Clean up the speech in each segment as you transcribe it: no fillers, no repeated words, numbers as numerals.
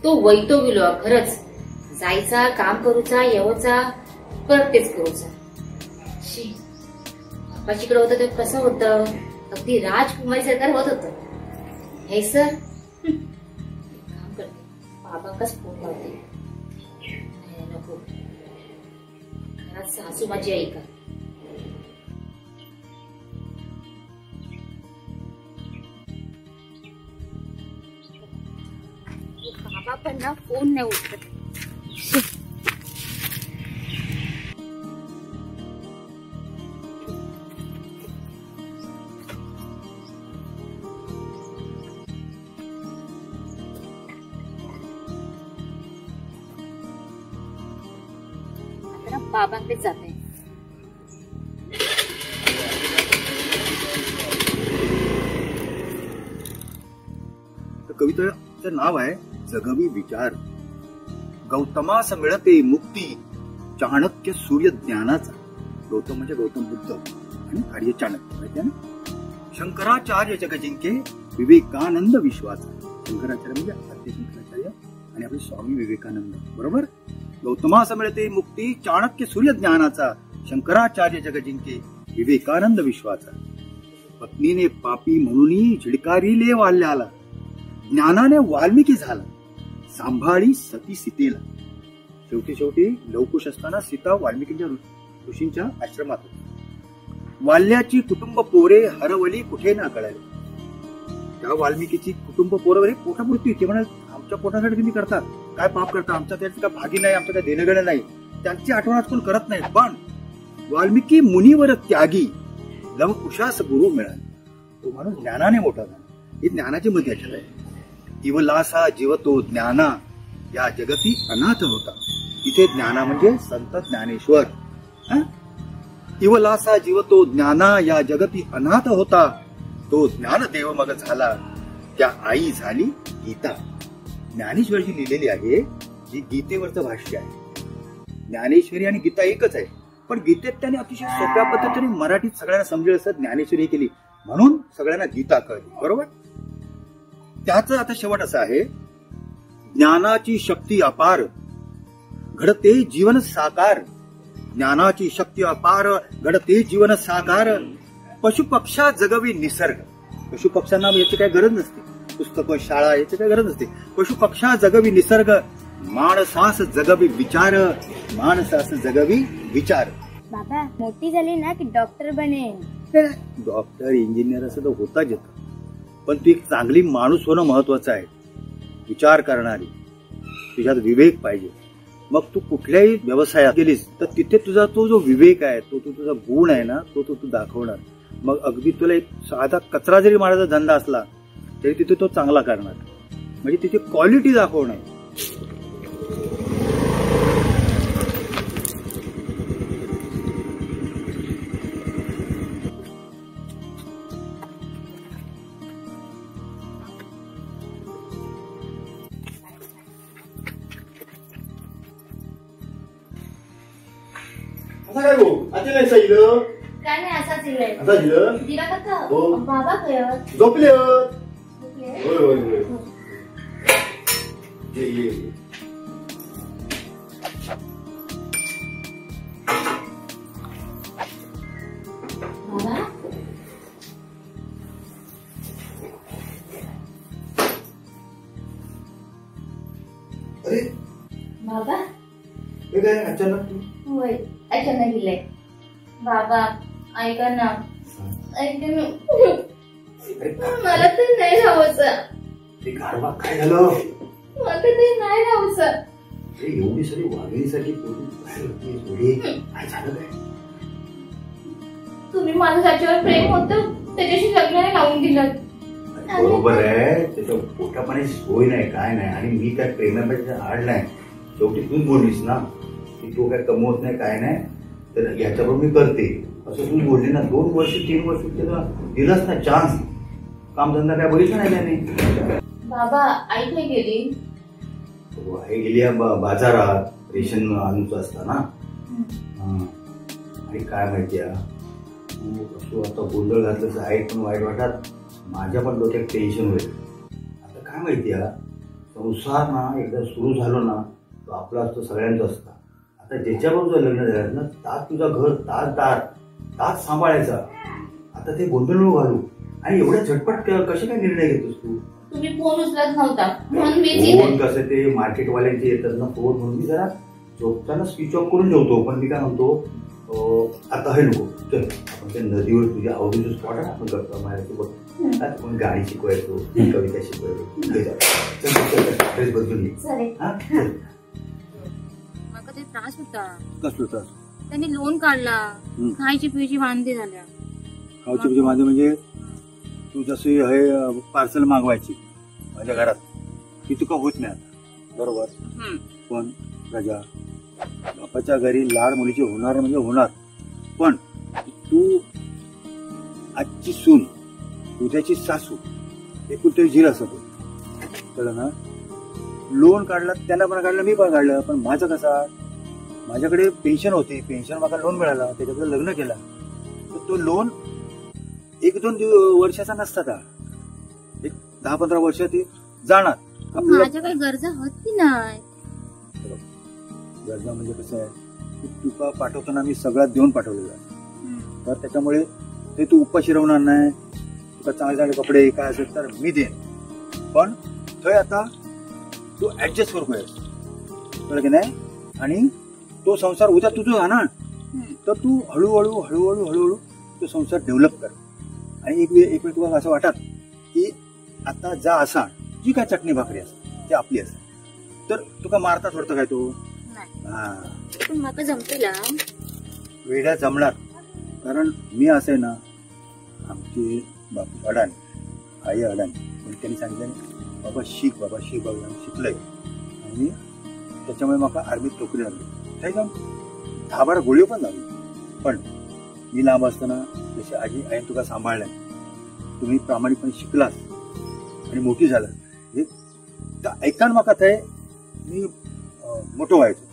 तो वैतो गेलो खरंच. जायचा, काम करूचा, येवचा, परत तेच करूचा. शी, बापाशीकडे होतं ते कसं होतं, अगदी राजकुमारी सरकार होत होतं. हे सर काम करते, बाबांकाच फोन लावते. नको, घरात सासू माझी आई का. बाबा पण ना फोन नाही उचलत. बाबांकडे जाते. कवितेचं नाव आहे जगवी विचार. गौतमास मिळते मुक्ती चाणक्य सूर्य ज्ञानाचा. गौतम म्हणजे गौतम बुद्ध आणि आर्य चाणक्य माहिती आहे ना. शंकराचार्य जगजिंके विवेकानंद विश्वाचा. शंकराचार्य म्हणजे आद्य शंकराचार्य आणि आपले स्वामी विवेकानंद. बरोबर. गौतमास मिळते मुक्ती चाणक्य सूर्य ज्ञानाचा. शंकराचार्य जगजिंके विवेकानंद विश्वाचा. पत्नीने पापी म्हणून झिडकारिले वाल्याला. ज्ञानाने वाल्मिकी झाला सांभाळी सती सीतेला. शेवटी लवकुश असताना सीता वाल्मिकींच्या ऋषींच्या आश्रमात होती. वाल्याची कुटुंब पोरे हरवली कुठे ना कळाली. त्या वाल्मिकीची कुटुंब पोरं पोटापुरती. ते म्हणाल आमच्या पोटासाठी तुम्ही करतात काय पाप करता, आमच्या त्याचं काय भागी नाही, आमचं काय देणं नाही. त्यांची आठवण आज कोण करत नाही. पण वाल्मिकी मुनीवर त्यागी लवकुशास गुरु मिळाला. तो माणूस ज्ञानाने मोठा झाला. ही ज्ञानाची मध्ये आहे. इवलासा जीवतो ज्ञाना या जगती अनाथ होता. इथे ज्ञाना म्हणजे संत ज्ञानेश्वर. इवलासा जीवतो ज्ञाना या जगती अनाथ होता. तो ज्ञानदेव मग झाला त्या आई झाली गीता. ज्ञानेश्वरजी लिहिलेली आहे जी गीतेवरचं भाष्य आहे. ज्ञानेश्वरी आणि गीता एकच आहे. पण गीतेत त्याने अतिशय सोप्या पद्धतीने मराठीत सगळ्यांना समजेल असं ज्ञानेश्वरी केली म्हणून सगळ्यांना गीता कळली. बरोबर. त्याचं आता शेवट असं आहे. ज्ञानाची शक्ती अपार घडते जीवन साकार. ज्ञानाची शक्ती अपार घडते जीवन साकार. पशुपक्षा जगवी निसर्ग. पशुपक्ष्यांना याची काही गरज नसते. पुस्तकं शाळा याची काही गरज नसते. पशुपक्षा जगवी निसर्ग. माणसास जगवी विचार. माणसास जगवी विचार. बाबा मोठी झाली ना की डॉक्टर बनेन. डॉक्टर इंजिनियर असं तर होताच येतं. पण तू एक चांगली माणूस होणं महत्वाचं आहे. विचार करणारी. तुझ्यात विवेक पाहिजे. मग तू कुठल्याही व्यवसायात गेलीस तर तिथे तुझा तो जो विवेक आहे तो तुझा गुण आहे ना तो तू दाखवणार. मग अगदी तुला एक साधा कचरा जरी मारायचा धंदा असला तरी तिथे तो चांगला करणार. म्हणजे तिथे क्वालिटी दाखवणं. काय गो आता नाही सांगितलं काय नाही असाच दिलंय. आता दिलं दिला का हो. बाबा काय झोपले. होय होय होय. ये बाबा अरे बाबा हे काय अचानक. होय अचानक दिलंय. बाबा ऐका ना. ऐका ना. मला तर नाही राहायचं. ते गारवा काय झालं. मला ते नाही राहायचं. एवढी सगळी वाघिणीसाठी काय झालं काय. तुम्ही माझं त्याच्यावर प्रेम होतं त्याच्याशी लग्नाने लावून दिलं. बरोबर आहे. त्याच्या पोटापाणी सोय नाही काय नाही आणि मी त्या प्रेमापेक्षा आड नाही. शेवटी तूच बोललीस ना की तो काय कमवत नाही काय नाही तर याच्याबरोबर मी करते असं तू बोलली ना. 2 वर्ष 3 वर्ष त्याला दिलास ना चान्स. कामधंदा काय बघितलं नाही त्याने. बाबा आई काय गेली. आई गेली बाजारात रेशन आणूच असता ना. आणि काय माहितीये असं आता गोंधळ घातलं आई पण वाईट वाटत. माझ्या पण डोक्यात टेन्शन होईल. आता काय माहितीये संसार ना एकदा सुरू झालो ना तो आपला असतो, सगळ्यांचा असता. आता ज्याच्याबरोबर लग्न झालं ना ताच तुझा घर, ताच दार, ताच सांभाळायचा. आता ते गोंधळ नको घालू. आणि एवढ्या झटपट कसे काय निर्णय घेतोस तू? तुम्ही फोन उचलत नव्हता म्हणून मी फोन कसं ते मार्केटवाल्यांचे येतात ना फोन, म्हणून मी जरा झोपताना स्विच ऑफ करून ठेवतो. पण मी काय म्हणतो आता हे नको, चल आपण त्या नदीवर तुझ्या आवडीचं स्पॉट आहे, आपण गप्पा मारायचं बघ. आपण गाणी शिकवायचो, कविता शिकवायचो. ड्रेस बदलून ये. मला ते त्रास होता. कसलो त्रास? त्यांनी लोन काढला, खायची पियची वांदे झाल्या. खायची पियची वांदे म्हणजे तू जशी हे पार्सल मागवायची माझ्या घरात, ती तुका होत नाही आता, बरोबर? पण राजा, बापाच्या घरी लाड मुलीची होणार म्हणजे होणार, पण तू आजची सून, उद्याची सासू, एकूण तरी झिर असतो. कळलं ना? लोन काढलं, त्याला पण काढलं, मी पण काढलं. पण माझं कसा, माझ्याकडे पेन्शन होती, पेन्शन मला लोन मिळाला, त्याच्याकडे लग्न केला. तर तो लोन 1-2 वर्षाचा नसता का, एक 10-15 वर्ष ते जाणार. माझ्या काही गरजा होत की नाही. गरजा म्हणजे कसं आहे, तुका पाठवताना मी सगळ्यात देऊन पाठवलेलं आहे. तर त्याच्यामुळे ते तू उपाशी राहणार नाही. तुका चांगले चांगले कपडे काय असेल तर मी देईन, पण थंय आता तू ऍडजस्ट करू पाहिजे. कळलं की नाही? आणि तो संसार उद्या तुझं राहणार, तर तू हळूहळू हळूहळू हळूहळू तो संसार डेव्हलप कर. आणि एक वेळ तुला असं वाटत की आता जा असा, जी काय चटणी भाकरी असं ती आपली असं, तर तुका मारता थोडतं काय तो. पण मला जमतेला वेड्या जमणार. कारण मी असं आहे ना, आमचे बापू अडाणी, आई अडाणी, पण त्यांनी सांगितलं बाबा शिक, बाबा शिक, बाबा शिकलंय. आणि त्याच्यामुळे मला आर्मीत नोकरी लागली. काही जाऊन 10-12 गोळी पण लागली. पण मी लांब असताना जशी आजी आई तुका सांभाळलाय, तुम्ही प्रामाणिकपणे शिकलास आणि मोठी झाला, हे ऐकान माका थंय मी मोठं व्हायचो,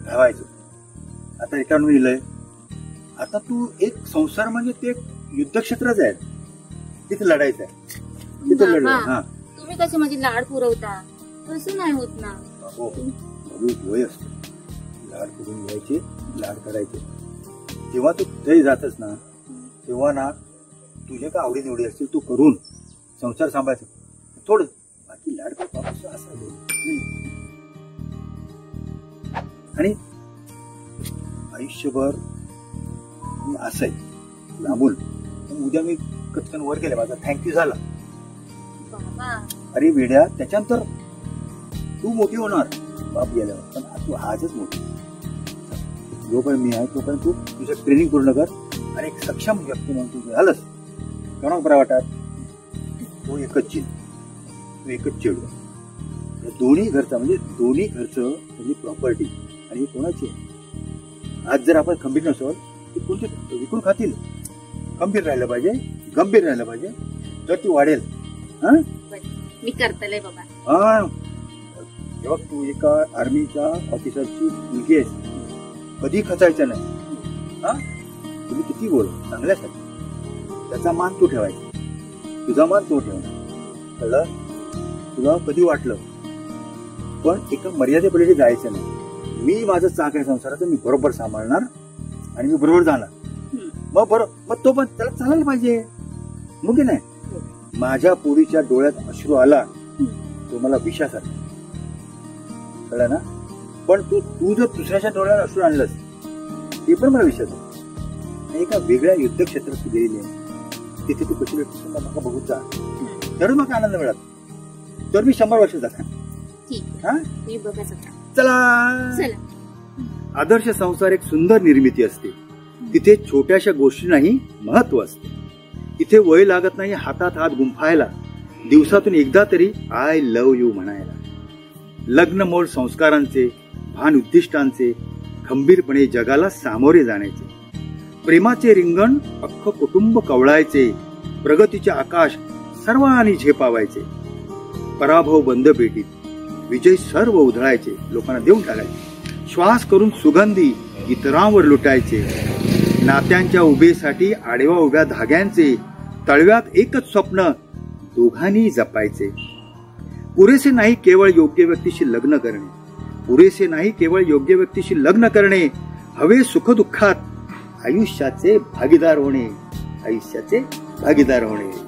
राहायचो. आता एकान लिहिलंय, आता तू एक संसार म्हणजे ते युद्धक्षेत्रच आहे, तिथे लढायचं आहे, तिथे लढायचं. हा, तुम्ही कसे माझी लाड पुरवता, तसं नाही होत ना. हो, वय असतो लाड करून घ्यायचे, लाड करायचे. जेव्हा तू तिथे जातस ना, तेव्हा ना तुझे काय आवडीनिवडी असतील तू करून संसार सांभाळायचं थोडं, बाकी लाड कर असं. आणि आयुष्यभर मी असं आहे लांबून, उद्या मी कटकन वर गेले, माझा थँक्यू झाला. अरे वेड्या, त्याच्यानंतर तू मोठी होणार बाप गेल्यावर, पण तू आजच मोठी. जोपर्यंत मी आहे तोपर्यंत तू तुझं ट्रेनिंग पूर्ण कर आणि एक सक्षम व्यक्ती म्हणून तू झालंस. कोणाक बरं वाटत, तो एकच चिल, तू एकच चेडू. दोन्ही घरचा म्हणजे दोन्ही घरचं म्हणजे प्रॉपर्टी, आणि कोणाची आज जर आपण खंबीर नसो ती कोणते विकून खातील. खंबीर राहिलं पाहिजे, गंभीर राहिलं पाहिजे, तर ती वाढेल. हा, मी करतलंय बाबा. हा, जेव्हा तू एका आर्मीच्या ऑफिसरची मुलगी आहेस, कधी खचायचं नाही. हा, तुम्ही किती बोल चांगल्यासाठी, त्याचा मान तू ठेवायचा, तुझा मान तो ठेवणार. कळलं? तुला कधी वाटलं, पण एका मर्यादेपलीकडे जायचं नाही. मी माझं चाक आहे संसाराचं, मी बरोबर सांभाळणार आणि मी बरोबर जाणार. मग तो पण त्याला चालायला पाहिजे. मग नाही, माझ्या पोरीच्या डोळ्यात अश्रू आला तो मला विषासारखा. कळलं ना? पण तू जर दुसऱ्याच्या डोळ्यात अश्रू आणलंस ते पण मला विषय आहे. एका वेगळ्या युद्ध क्षेत्रात तू गेलेली आहे, तिथे तू कशी व्यक्ती मला बघून जा, तर मग आनंद मिळत. तर मी 100 वर्ष जाणार. चला. आदर्श संसार एक सुंदर निर्मिती असते. तिथे छोट्याशा गोष्टींनाही महत्व असते. इथे वय लागत नाही हातात हात गुंफायला, दिवसातून एकदा तरी आय लव्ह यू म्हणायला. लग्नमोल संस्कारांचे, भान उद्दिष्टांचे, खंबीरपणे जगाला सामोरे जाण्याचे. प्रेमाचे रिंगण अख्खं कुटुंब कवळायचे. प्रगतीचे आकाश सर्वांनी झेपावायचे. पराभव बंद पेटीत, विजय सर्व उधळायचे, लोकांना देऊन टाकायचे. श्वास करून सुगंधी इतरांवर लुटायचे. नात्यांच्या उभेसाठी आडव्या उभ्या धाग्यांचे, तळव्यात एकच स्वप्न दोघांनी जपायचे. पुरेसे नाही केवळ योग्य व्यक्तीशी लग्न करणे, पुरेसे नाही केवळ योग्य व्यक्तीशी लग्न करणे, हवे सुखदुःखात आयुष्याचे भागीदार होणे, आयुष्याचे भागीदार होणे.